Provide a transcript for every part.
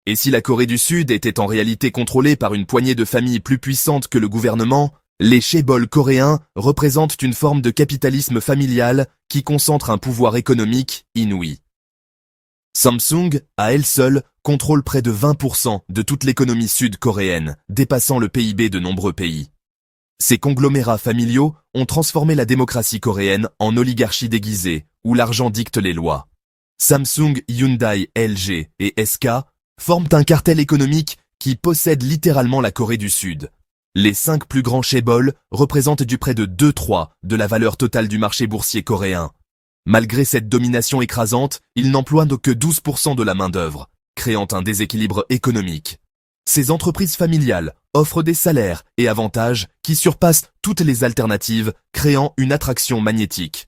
Et si la Corée du Sud était en réalité contrôlée par une poignée de familles plus puissantes que le gouvernement, les chaebols coréens représentent une forme de capitalisme familial qui concentre un pouvoir économique inouï. Samsung, à elle seule, contrôle près de 20% de toute l'économie sud-coréenne, dépassant le PIB de nombreux pays. Ces conglomérats familiaux ont transformé la démocratie coréenne en oligarchie déguisée, où l'argent dicte les lois. Samsung, Hyundai, LG et SK forment un cartel économique qui possède littéralement la Corée du Sud. Les 5 plus grands chaebols représentent du près de 2/3 de la valeur totale du marché boursier coréen. Malgré cette domination écrasante, ils n'emploient que 12% de la main-d'œuvre, créant un déséquilibre économique. Ces entreprises familiales offrent des salaires et avantages qui surpassent toutes les alternatives, créant une attraction magnétique.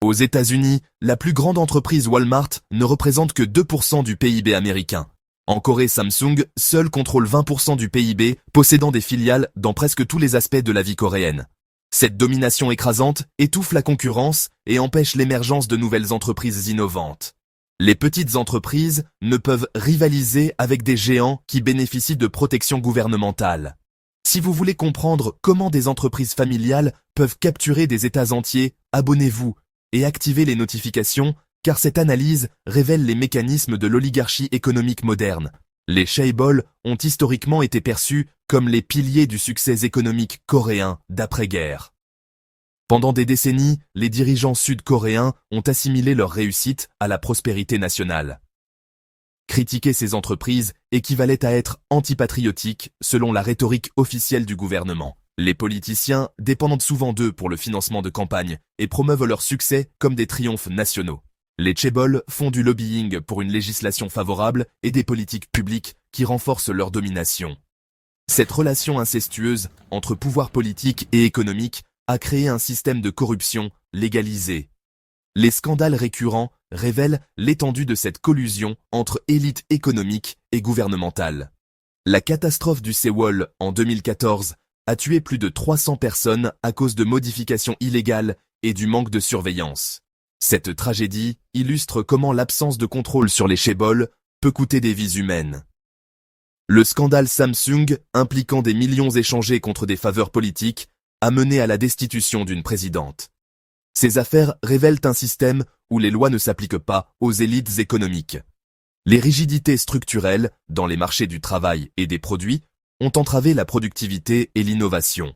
Aux États-Unis, la plus grande entreprise Walmart ne représente que 2% du PIB américain. En Corée, Samsung seul contrôle 20% du PIB, possédant des filiales dans presque tous les aspects de la vie coréenne. Cette domination écrasante étouffe la concurrence et empêche l'émergence de nouvelles entreprises innovantes. Les petites entreprises ne peuvent rivaliser avec des géants qui bénéficient de protection gouvernementale. Si vous voulez comprendre comment des entreprises familiales peuvent capturer des États entiers, abonnez-vous et activez les notifications, car cette analyse révèle les mécanismes de l'oligarchie économique moderne. Les chaebols ont historiquement été perçus comme les piliers du succès économique coréen d'après-guerre. Pendant des décennies, les dirigeants sud-coréens ont assimilé leur réussite à la prospérité nationale. Critiquer ces entreprises équivalait à être antipatriotique selon la rhétorique officielle du gouvernement. Les politiciens dépendent souvent d'eux pour le financement de campagnes et promeuvent leur succès comme des triomphes nationaux. Les chaebols font du lobbying pour une législation favorable et des politiques publiques qui renforcent leur domination. Cette relation incestueuse entre pouvoir politique et économique a créé un système de corruption légalisé. Les scandales récurrents révèlent l'étendue de cette collusion entre élites économiques et gouvernementales. La catastrophe du Sewol en 2014 a tué plus de 300 personnes à cause de modifications illégales et du manque de surveillance. Cette tragédie illustre comment l'absence de contrôle sur les chaebols peut coûter des vies humaines. Le scandale Samsung, impliquant des millions échangés contre des faveurs politiques, a mené à la destitution d'une présidente. Ces affaires révèlent un système où les lois ne s'appliquent pas aux élites économiques. Les rigidités structurelles dans les marchés du travail et des produits ont entravé la productivité et l'innovation.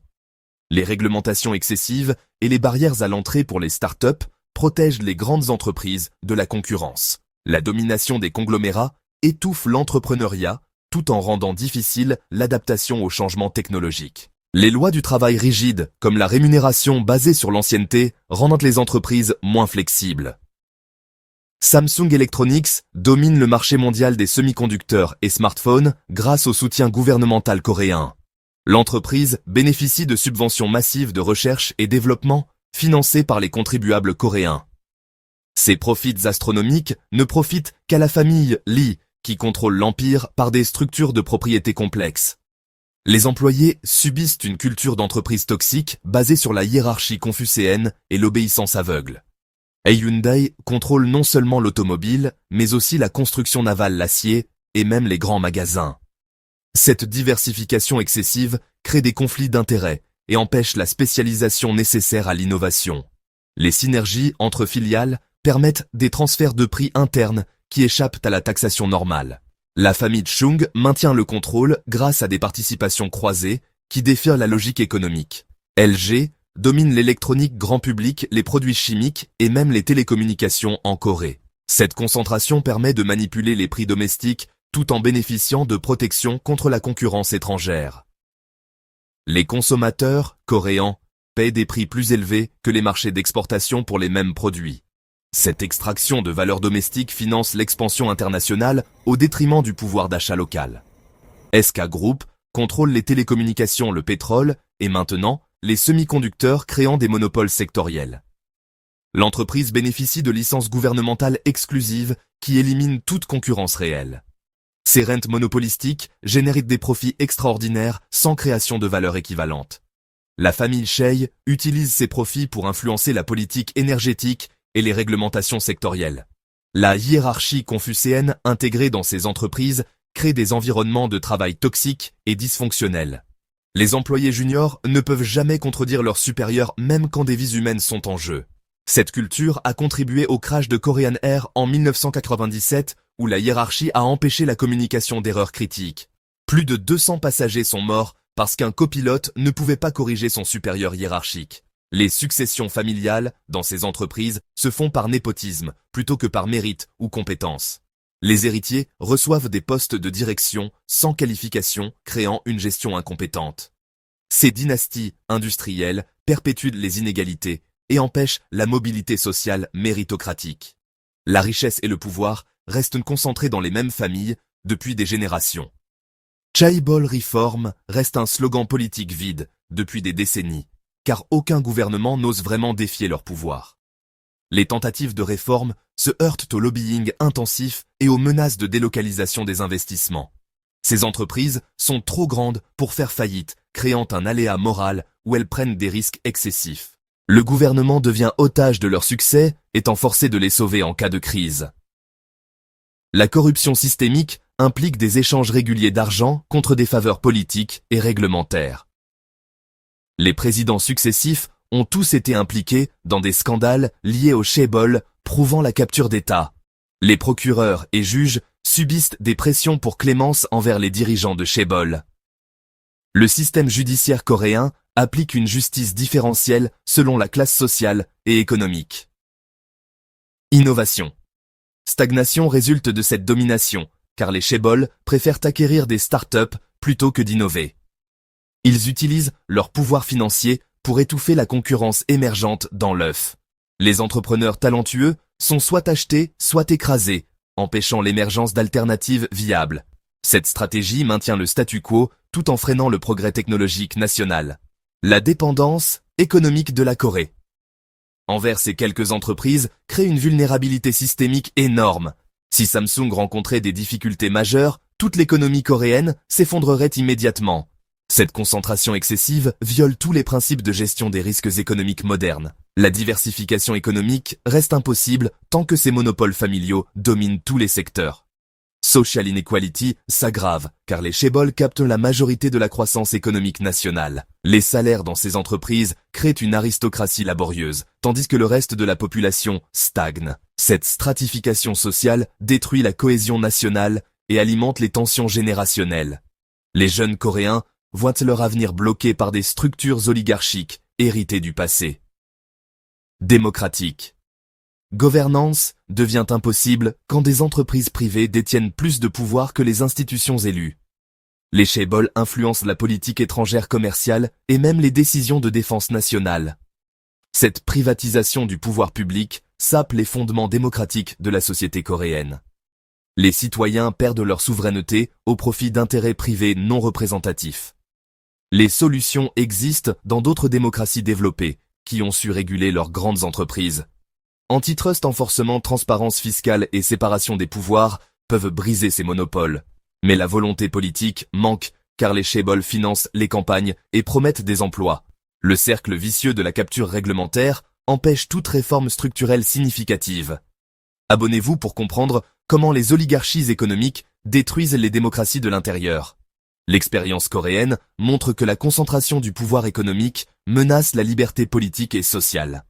Les réglementations excessives et les barrières à l'entrée pour les startups protègent les grandes entreprises de la concurrence. La domination des conglomérats étouffe l'entrepreneuriat tout en rendant difficile l'adaptation aux changements technologiques. Les lois du travail rigides, comme la rémunération basée sur l'ancienneté, rendent les entreprises moins flexibles. Samsung Electronics domine le marché mondial des semi-conducteurs et smartphones grâce au soutien gouvernemental coréen. L'entreprise bénéficie de subventions massives de recherche et développement financées par les contribuables coréens. Ces profits astronomiques ne profitent qu'à la famille Lee, qui contrôle l'empire par des structures de propriété complexes. Les employés subissent une culture d'entreprise toxique basée sur la hiérarchie confucéenne et l'obéissance aveugle. Hyundai contrôle non seulement l'automobile, mais aussi la construction navale, l'acier et même les grands magasins. Cette diversification excessive crée des conflits d'intérêts et empêche la spécialisation nécessaire à l'innovation. Les synergies entre filiales permettent des transferts de prix internes qui échappent à la taxation normale. La famille Chung maintient le contrôle grâce à des participations croisées qui défient la logique économique. LG domine l'électronique grand public, les produits chimiques et même les télécommunications en Corée. Cette concentration permet de manipuler les prix domestiques tout en bénéficiant de protection contre la concurrence étrangère. Les consommateurs coréens paient des prix plus élevés que les marchés d'exportation pour les mêmes produits. Cette extraction de valeur domestique finance l'expansion internationale au détriment du pouvoir d'achat local. SK Group contrôle les télécommunications, le pétrole et maintenant les semi-conducteurs, créant des monopoles sectoriels. L'entreprise bénéficie de licences gouvernementales exclusives qui éliminent toute concurrence réelle. Ces rentes monopolistiques génèrent des profits extraordinaires sans création de valeur équivalente. La famille Shea utilise ces profits pour influencer la politique énergétique et les réglementations sectorielles. La hiérarchie confucéenne intégrée dans ces entreprises crée créent des environnements de travail toxiques et dysfonctionnels. Les employés juniors ne peuvent jamais contredire leurs supérieurs même quand des vies humaines sont en jeu. Cette culture a contribué au crash de Korean Air en 1997 où la hiérarchie a empêché la communication d'erreurs critiques. Plus de 200 passagers sont morts parce qu'un copilote ne pouvait pas corriger son supérieur hiérarchique. Les successions familiales dans ces entreprises se font par népotisme plutôt que par mérite ou compétence. Les héritiers reçoivent des postes de direction sans qualification, créant une gestion incompétente. Ces dynasties industrielles perpétuent les inégalités et empêchent la mobilité sociale méritocratique. La richesse et le pouvoir restent concentrés dans les mêmes familles depuis des générations. Chaebol Reform reste un slogan politique vide depuis des décennies, car aucun gouvernement n'ose vraiment défier leur pouvoir. Les tentatives de réforme se heurtent au lobbying intensif et aux menaces de délocalisation des investissements. Ces entreprises sont trop grandes pour faire faillite, créant un aléa moral où elles prennent des risques excessifs. Le gouvernement devient otage de leur succès, étant forcé de les sauver en cas de crise. La corruption systémique implique des échanges réguliers d'argent contre des faveurs politiques et réglementaires. Les présidents successifs ont tous été impliqués dans des scandales liés au chaebol, prouvant la capture d'État. Les procureurs et juges subissent des pressions pour clémence envers les dirigeants de chaebol. Le système judiciaire coréen applique une justice différentielle selon la classe sociale et économique. Innovation. Stagnation résulte de cette domination, car les chaebols préfèrent acquérir des start-up plutôt que d'innover. Ils utilisent leur pouvoir financier pour étouffer la concurrence émergente dans l'œuf. Les entrepreneurs talentueux sont soit achetés, soit écrasés, empêchant l'émergence d'alternatives viables. Cette stratégie maintient le statu quo tout en freinant le progrès technologique national. La dépendance économique de la Corée envers ces quelques entreprises crée une vulnérabilité systémique énorme. Si Samsung rencontrait des difficultés majeures, toute l'économie coréenne s'effondrerait immédiatement. Cette concentration excessive viole tous les principes de gestion des risques économiques modernes. La diversification économique reste impossible tant que ces monopoles familiaux dominent tous les secteurs. Social inequality s'aggrave, car les chaebols captent la majorité de la croissance économique nationale. Les salaires dans ces entreprises créent une aristocratie laborieuse, tandis que le reste de la population stagne. Cette stratification sociale détruit la cohésion nationale et alimente les tensions générationnelles. Les jeunes Coréens voient leur avenir bloqué par des structures oligarchiques héritées du passé. Démocratique. Gouvernance devient impossible quand des entreprises privées détiennent plus de pouvoir que les institutions élues. Les chaebols influencent la politique étrangère commerciale et même les décisions de défense nationale. Cette privatisation du pouvoir public sape les fondements démocratiques de la société coréenne. Les citoyens perdent leur souveraineté au profit d'intérêts privés non représentatifs. Les solutions existent dans d'autres démocraties développées qui ont su réguler leurs grandes entreprises. Antitrust, enforcement, transparence fiscale et séparation des pouvoirs peuvent briser ces monopoles. Mais la volonté politique manque car les chaebols financent les campagnes et promettent des emplois. Le cercle vicieux de la capture réglementaire empêche toute réforme structurelle significative. Abonnez-vous pour comprendre comment les oligarchies économiques détruisent les démocraties de l'intérieur. L'expérience coréenne montre que la concentration du pouvoir économique menace la liberté politique et sociale.